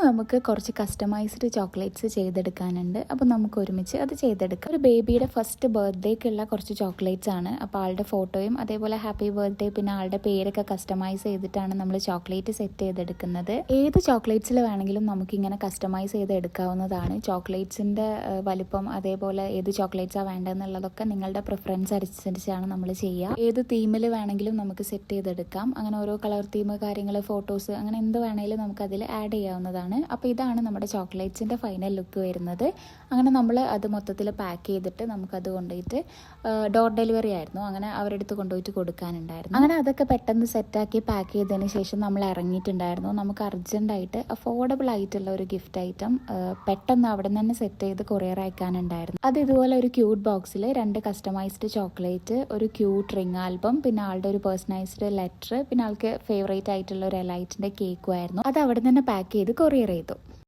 നമുക്ക് കുറച്ച് customised chocolates ചെയ്തെടുക്കാനുണ്ട്. അപ്പോൾ നമുക്ക് ഒരുമിച്ച് അത് ചെയ്തെടുക്കാം. ഒരു ബേബിയുടെ ഫസ്റ്റ് ബർത്ത്ഡേക്കുള്ള കുറച്ച് ചോക്ലേറ്റ്സ് ആണ്. അപ്പോൾ ആളുടെ ഫോട്ടോയും അതേപോലെ ഹാപ്പി ബർത്ത്ഡേ പിന്നെ ആളുടെ പേരൊക്കെ കസ്റ്റമൈസ് ചെയ്തിട്ടാണ് നമ്മൾ ചോക്ലേറ്റ് സെറ്റ് ചെയ്തെടുക്കുന്നത്. ഏത് ചോക്ലേറ്റ്സിൽ വേണമെങ്കിലും നമുക്കിങ്ങനെ കസ്റ്റമൈസ് ചെയ്തെടുക്കാവുന്നതാണ്. ചോക്ലേറ്റ്സിൻ്റെ വലിപ്പം അതേപോലെ ഏത് ചോക്ലേറ്റ്സാണ് വേണ്ടതെന്നുള്ളതൊക്കെ നിങ്ങളുടെ പ്രിഫറൻസ് അനുസരിച്ചാണ് നമ്മൾ ചെയ്യുക. ഏത് തീമിൽ വേണമെങ്കിലും നമുക്ക് സെറ്റ് ചെയ്തെടുക്കാം. അങ്ങനെ ഓരോ കളർ തീം കാര്യങ്ങൾ ഫോട്ടോസ് അങ്ങനെ എന്ത് വേണമെങ്കിലും നമുക്കതിൽ ആഡ് ചെയ്യാവുന്നതാണ്. അപ്പോൾ ഇതാണ് നമ്മുടെ ചോക്ലേറ്റ്സിൻ്റെ ഫൈനൽ ലുക്ക് വരുന്നത്. അങ്ങനെ നമ്മൾ അത് മൊത്തത്തിൽ പാക്ക് ചെയ്തിട്ട് നമുക്കത് കൊണ്ടുപോയിട്ട് ഡോർ ഡെലിവറി ആയിരുന്നു. അങ്ങനെ അവരുടെ അടുത്ത് കൊണ്ടുപോയിട്ട് കൊടുക്കാനുണ്ടായിരുന്നു. അങ്ങനെ അതൊക്കെ പെട്ടെന്ന് സെറ്റാക്കി പാക്ക് ചെയ്തതിന് ശേഷം നമ്മൾ ഇറങ്ങിയിട്ടുണ്ടായിരുന്നു. നമുക്ക് അർജൻറ്റായിട്ട് അഫോർഡബിൾ ആയിട്ടുള്ള ഒരു ഗിഫ്റ്റ് ഐറ്റം പെട്ടെന്ന് അവിടെ നിന്ന് തന്നെ സെറ്റ് ചെയ്ത് കൊറിയർ അയക്കാനുണ്ടായിരുന്നു. അത് ഇതുപോലെ ഒരു ക്യൂട്ട് ബോക്സിൽ 2 കസ്റ്റമൈസ്ഡ് ചോക്ലേറ്റ്, ഒരു ക്യൂട്ട് റിംഗ് ആൽബം, പിന്നെ ആളുടെ ഒരു പേഴ്സണൈസ്ഡ് ലെറ്റർ, പിന്നെ ആൾക്ക് ഫേവറേറ്റ് ആയിട്ടുള്ള ഒരു എലൈറ്റിൻ്റെ കേക്കും ആയിരുന്നു. അത് അവിടെ നിന്ന് പാക്ക് ചെയ്ത് കൊറിയർ ചെയ്തു.